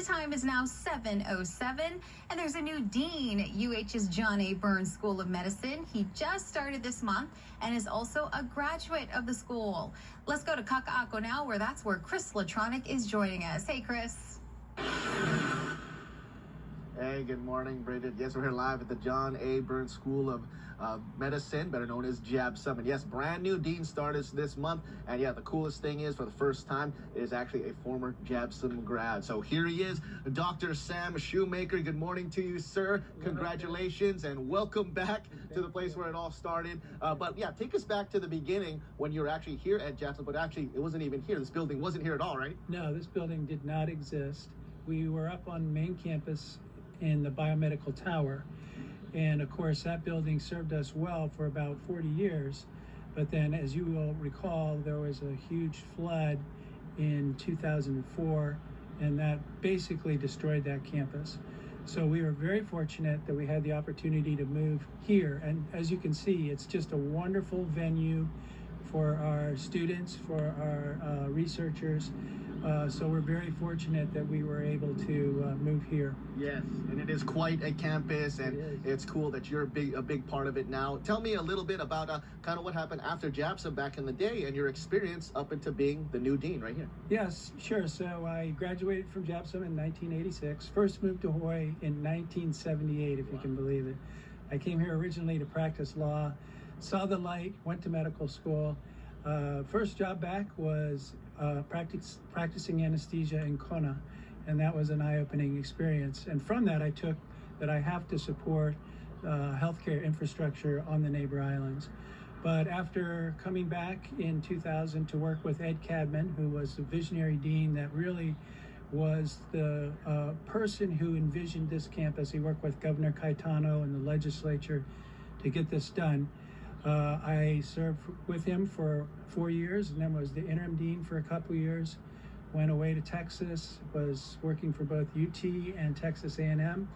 time is now 7:07, and there's a new dean at UH's John A. Burns School of Medicine. He just started this month and is also a graduate of the school. Let's go to Kaka'ako now, that's where Chris Latronic is joining us. Hey, Chris. Hey, good morning, Bridget. Yes, we're here live at the John A. Burns School of Medicine, better known as JABSOM. And yes, brand new dean started this month. And yeah, the coolest thing is, for the first time, it is actually a former JABSOM grad. So here he is, Dr. Sam Shomaker. Good morning to you, sir. Congratulations and welcome back to the place where it all started. But yeah, take us back to the beginning when you were actually here at JABSOM, but actually it wasn't even here. This building wasn't here at all, right? No, this building did not exist. We were up on main campus in the biomedical tower, and of course that building served us well for about 40 years, but then, as you will recall, there was a huge flood in 2004 and that basically destroyed that campus. So we were very fortunate that we had the opportunity to move here, and as you can see, it's just a wonderful venue for our students, for our researchers. So we're very fortunate that we were able to move here. Yes, and it is quite a campus, and it's cool that you're a big part of it now. Tell me a little bit about kind of what happened after JABSOM back in the day and your experience up into being the new dean right here. Yes, sure. So I graduated from JABSOM in 1986. First moved to Hawaii in 1978, if you can believe it. I came here originally to practice law, saw the light, went to medical school. First job back was practicing anesthesia in Kona, and that was an eye-opening experience. And from that, I took that I have to support healthcare infrastructure on the neighbor islands. But after coming back in 2000 to work with Ed Cadman, who was the visionary dean that really was the person who envisioned this campus, he worked with Governor Caetano and the legislature to get this done. I served with him for 4 years and then was the interim dean for a couple years. Went away to Texas, was working for both UT and Texas A&M,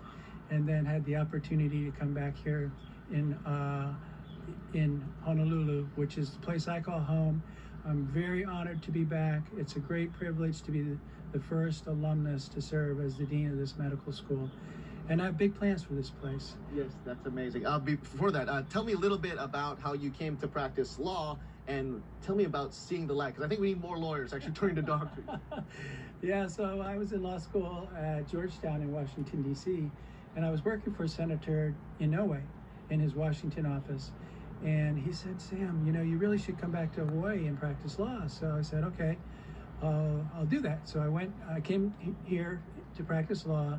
and then had the opportunity to come back here in Honolulu, which is the place I call home. I'm very honored to be back. It's a great privilege to be the first alumnus to serve as the dean of this medical school. And I have big plans for this place. Yes, that's amazing. Before that, tell me a little bit about how you came to practice law, and tell me about seeing the light, because I think we need more lawyers actually turning to doctors. Yeah, so I was in law school at Georgetown in Washington, D.C., and I was working for Senator Inoue in his Washington office. And he said, Sam, you know, you really should come back to Hawaii and practice law. So I said, okay, I'll do that. So I came here to practice law.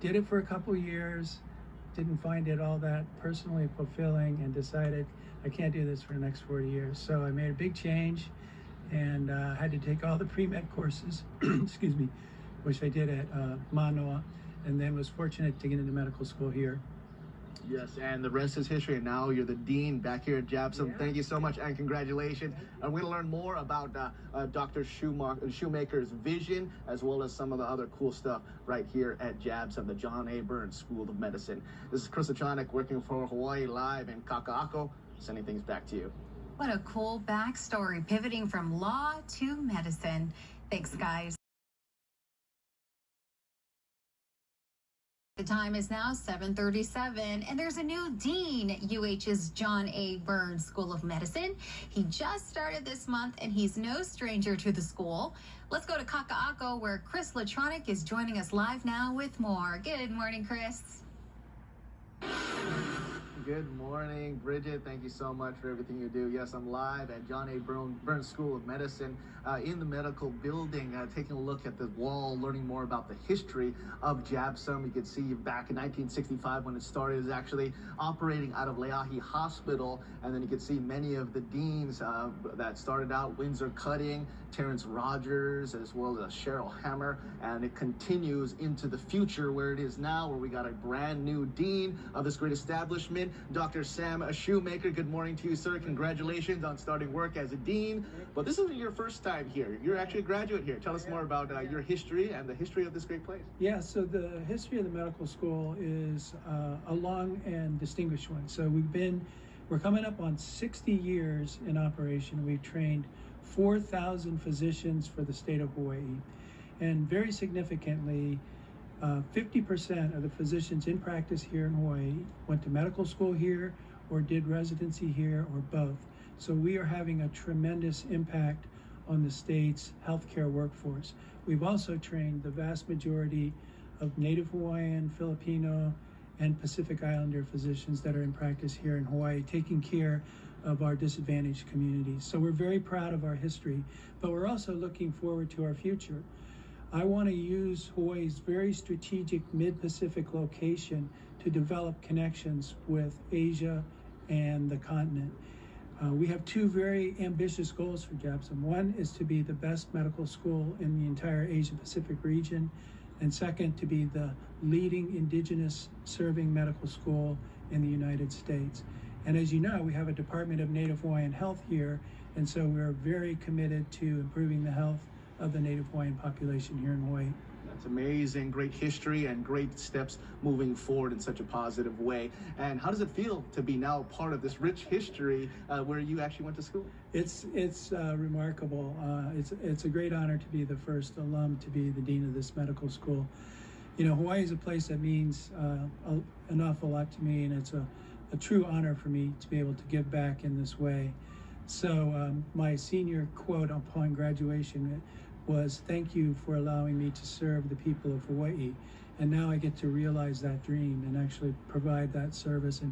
Did it for a couple years, didn't find it all that personally fulfilling, and decided I can't do this for the next 40 years. So I made a big change and had to take all the pre-med courses, excuse me, which I did at Manoa, and then was fortunate to get into medical school here. Yes, and the rest is history, and now you're the dean back here at JABSOM. Yeah. Thank you so much, and congratulations. I'm going to learn more about Dr. Shomaker's vision, as well as some of the other cool stuff right here at JABSOM, the John A. Burns School of Medicine. This is Chris Latronic working for Hawaii Live in Kaka'ako, sending things back to you. What a cool backstory, pivoting from law to medicine. Thanks, guys. The time is now 7:37, and there's a new dean at UH's John A. Burns School of Medicine. He just started this month, and he's no stranger to the school. Let's go to Kaka'ako, where Chris Latronic is joining us live now with more. Good morning, Chris. Good morning, Bridget. Thank you so much for everything you do. Yes, I'm live at John A. Burns School of Medicine in the medical building, taking a look at the wall, learning more about the history of JABSOM. You can see back in 1965 when it started, it was actually operating out of Leahi Hospital, and then you can see many of the deans that started out, Windsor Cutting, Terrence Rogers, as well as Cheryl Hammer, and it continues into the future where it is now, where we got a brand new dean of this great establishment, Dr. Sam Shomaker. Good morning to you, sir. Congratulations on starting work as a dean. But this isn't your first time here. You're actually a graduate here. Tell us more about your history and the history of this great place. Yeah, so the history of the medical school is a long and distinguished one. So we're coming up on 60 years in operation. We've trained 4,000 physicians for the state of Hawaii. And very significantly, 50% of the physicians in practice here in Hawaii went to medical school here or did residency here or both. So we are having a tremendous impact on the state's healthcare workforce. We've also trained the vast majority of Native Hawaiian, Filipino, and Pacific Islander physicians that are in practice here in Hawaii, taking care of our disadvantaged communities. So we're very proud of our history, but we're also looking forward to our future. I want to use Hawaii's very strategic mid-Pacific location to develop connections with Asia and the continent. We have two very ambitious goals for JABSOM. One is to be the best medical school in the entire Asia Pacific region, and second, to be the leading indigenous serving medical school in the United States. And as you know, we have a Department of Native Hawaiian Health here, and so we're very committed to improving the health of the Native Hawaiian population here in Hawaii. That's amazing, great history and great steps moving forward in such a positive way. And how does it feel to be now part of this rich history where you actually went to school? It's remarkable. It's a great honor to be the first alum to be the dean of this medical school. You know, Hawaii is a place that means an awful lot to me, and it's a true honor for me to be able to give back in this way. So my senior quote upon graduation was, "Thank you for allowing me to serve the people of Hawaii." And now I get to realize that dream and actually provide that service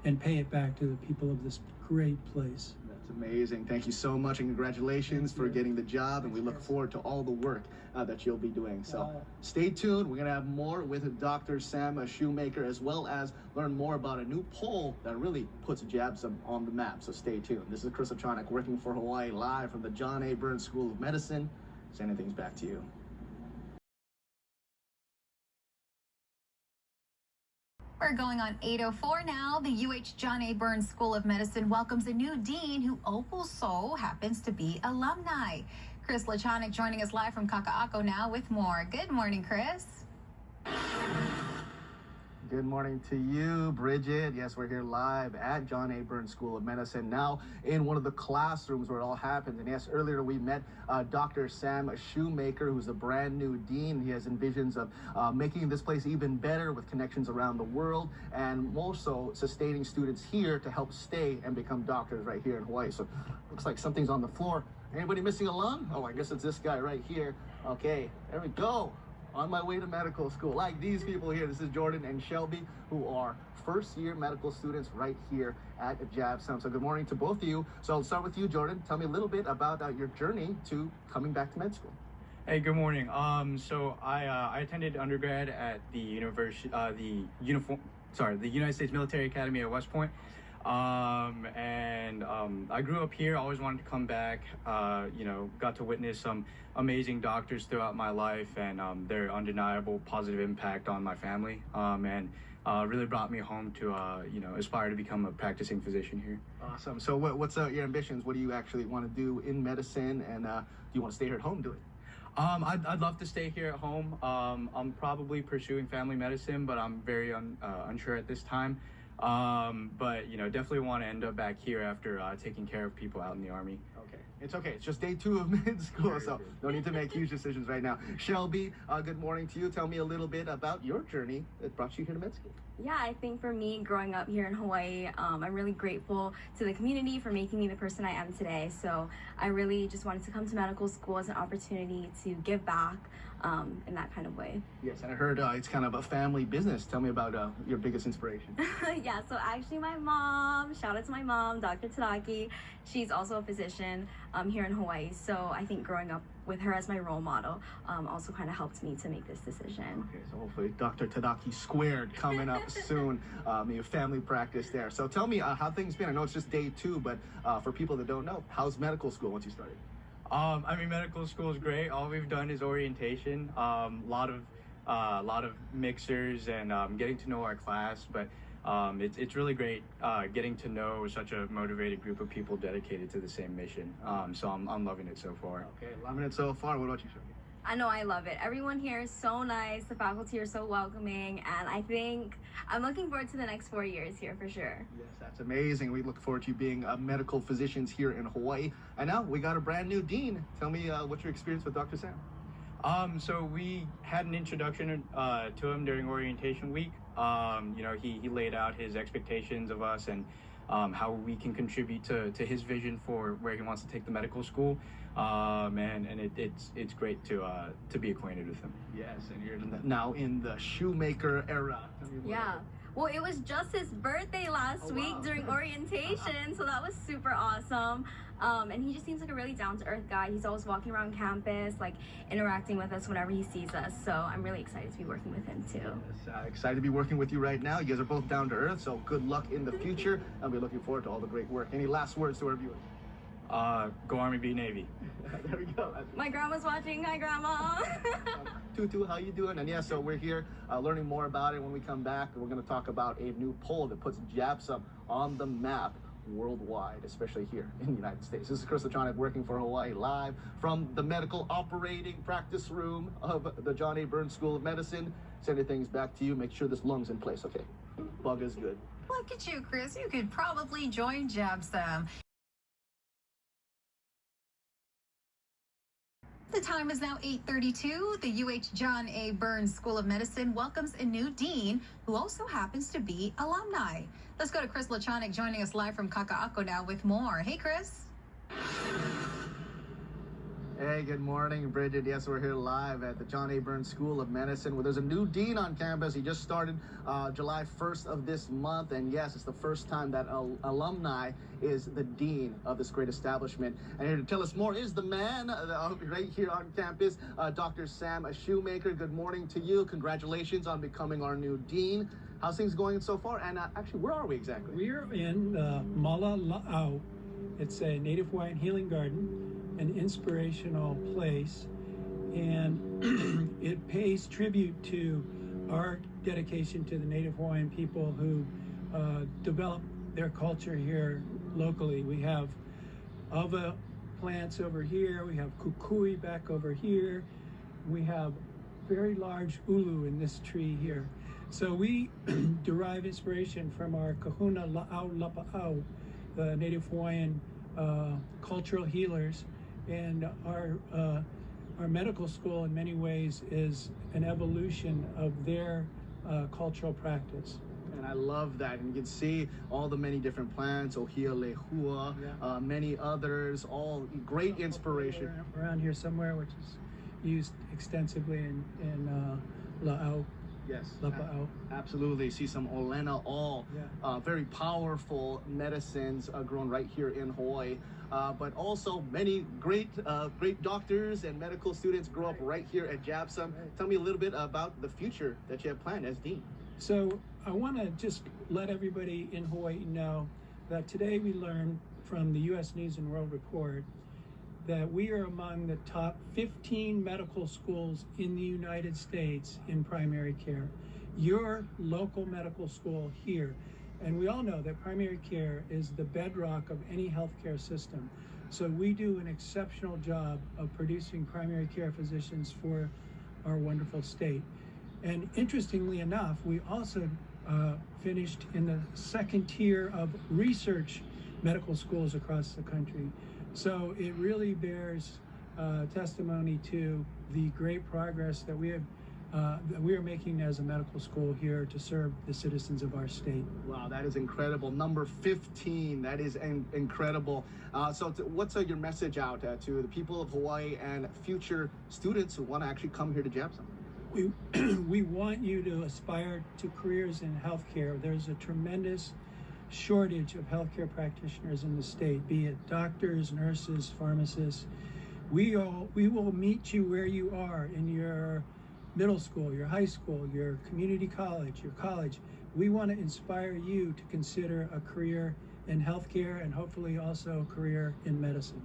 and pay it back to the people of this great place. That's amazing. Thank you so much, and congratulations for getting the job, and we look forward to all the work that you'll be doing. So stay tuned. We're going to have more with Dr. Sam Shomaker, as well as learn more about a new poll that really puts JABSOM on the map. So stay tuned. This is Chris Latronic working for Hawaii live from the John A. Burns School of Medicine. Sending things back to you. We're going on 8:04 now. The UH John A. Burns School of Medicine welcomes a new dean who also happens to be alumni. Chris Latronic joining us live from Kaka'ako now with more. Good morning, Chris. Good morning to you, Bridget. Yes, we're here live at John A. Burns School of Medicine, now in one of the classrooms where it all happens. And yes, earlier we met Dr. Sam Shomaker, who's a brand new dean. He has envisions of making this place even better with connections around the world, and also sustaining students here to help stay and become doctors right here in Hawaii. So looks like something's on the floor. Anybody missing a lung? Oh, I guess it's this guy right here. Okay, there we go. On my way to medical school, like these people here. This is Jordan and Shelby, who are first-year medical students right here at JABSOM. So good morning to both of you. So I'll start with you, Jordan. Tell me a little bit about your journey to coming back to med school. Hey, good morning. So I attended undergrad at the United States Military Academy at West Point. I grew up here, always wanted to come back, got to witness some amazing doctors throughout my life, and their undeniable positive impact on my family, and really brought me home to, aspire to become a practicing physician here. Awesome. So what's your ambitions? What do you actually want to do in medicine, and do you want to stay here at home doing it? I'd love to stay here at home. I'm probably pursuing family medicine, but I'm very unsure at this time. But definitely want to end up back here after taking care of people out in the Army. Okay, it's okay. It's just day 2 of med school, so no need to make huge decisions right now. Shelby, good morning to you. Tell me a little bit about your journey that brought you here to med school. Yeah, I think for me, growing up here in Hawaii, I'm really grateful to the community for making me the person I am today. So I really just wanted to come to medical school as an opportunity to give back in that kind of way. Yes, and I heard it's kind of a family business. Tell me about your biggest inspiration. Yeah, so actually my mom, shout out to my mom, Dr. Tadaki. She's also a physician here in Hawaii. So I think growing up with her as my role model also kind of helped me to make this decision. Okay, so hopefully Dr. Tadaki squared coming up soon. Your family practice there. So tell me how things been. I know it's just day 2, but for people that don't know, how's medical school once you started? Medical school is great. All we've done is orientation, lot of mixers, and getting to know our class. But it's really great getting to know such a motivated group of people dedicated to the same mission. So I'm loving it so far. Okay, loving it so far. What about you, Shelby? I know, I love it. Everyone here is so nice. The faculty are so welcoming, and I think I'm looking forward to the next 4 years here for sure. Yes, that's amazing. We look forward to you being medical physicians here in Hawaii. And now we got a brand new dean. Tell me what's your experience with Dr. Sam? So we had an introduction to him during orientation week. You know, he laid out his expectations of us and how we can contribute to his vision for where he wants to take the medical school. And it's great to be acquainted with him. Yes, and you're now in the Shoemaker era. Yeah. Well, it was just his birthday last week during orientation, so that was super awesome. And he just seems like a really down-to-earth guy. He's always walking around campus, like interacting with us whenever he sees us. So I'm really excited to be working with him too. Yes, excited to be working with you right now. You guys are both down to earth, so good luck in the future. I'll be looking forward to all the great work. Any last words to our viewers? Go Army, be Navy. There we go. My grandma's watching. Hi, Grandma. Tutu, how you doing? And yeah, so we're here learning more about it. When we come back, we're going to talk about a new poll that puts JABSOM on the map worldwide, especially here in the United States. This is Chris Latronic working for Hawaii live from the medical operating practice room of the John A. Burns School of Medicine. Sending things back to you. Make sure this lung's in place, okay? Bug is good. Look at you, Chris. You could probably join JABSOM. The time is now 8:32. The UH John A. Burns School of Medicine welcomes a new dean who also happens to be alumni. Let's go to Chris Latronic joining us live from Kaka'ako now with more. Hey, Chris. Hey, good morning, Bridget. Yes, we're here live at the John A. Burns School of Medicine where there's a new dean on campus. He just started July 1st of this month. And yes, it's the first time that alumni is the dean of this great establishment. And here to tell us more is the man right here on campus, Dr. Sam Shoemaker. Good morning to you. Congratulations on becoming our new dean. How's things going so far? And actually, where are we exactly? We're in Malala'au. It's a Native Hawaiian healing garden, an inspirational place, and it pays tribute to our dedication to the Native Hawaiian people who develop their culture here locally. We have ava plants over here, we have kukui back over here, we have very large ulu in this tree here. So we derive inspiration from our kahuna la'au lapa'au, the Native Hawaiian cultural healers, and our medical school in many ways is an evolution of their cultural practice. And I love that. And you can see all the many different plants, ohia lehua, many others, all great inspiration. Around here somewhere, which is used extensively in la'au. Yes, Lapa'au. Absolutely. See some olena, all very powerful medicines grown right here in Hawaii. But also many great doctors and medical students grow up right here at JABSOM. Tell me a little bit about the future that you have planned as dean. So I want to just let everybody in Hawaii know that today we learned from the U.S. News and World Report that we are among the top 15 medical schools in the United States in primary care. Your local medical school here. And we all know that primary care is the bedrock of any healthcare system. So we do an exceptional job of producing primary care physicians for our wonderful state. And interestingly enough, we also finished in the second tier of research medical schools across the country. So it really bears testimony to the great progress that we are making as a medical school here to serve the citizens of our state. Wow, that is incredible. Number 15, that is incredible. So what's your message out to the people of Hawaii and future students who want to actually come here to JABSOM? We want you to aspire to careers in healthcare. There's a tremendous shortage of healthcare practitioners in the state, be it doctors, nurses, pharmacists. We will meet you where you are in your middle school, your high school, your community college, your college. We want to inspire you to consider a career in healthcare and hopefully also a career in medicine.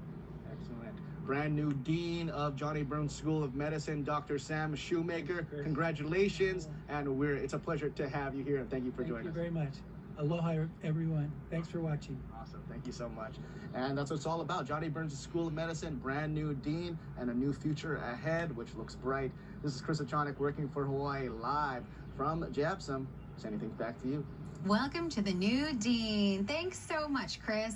Excellent. Brand new Dean of John A. Burns School of Medicine, Dr. Sam Shoemaker. Congratulations, and it's a pleasure to have you here, and thank you for joining us. Thank you very much. Aloha, everyone. Thanks for watching. Awesome. Thank you so much. And that's what it's all about. John A. Burns School of Medicine, brand new dean, and a new future ahead, which looks bright. This is Chris Latronic working for Hawaii live from JABSOM. Sending things back to you. Welcome to the new dean. Thanks so much, Chris.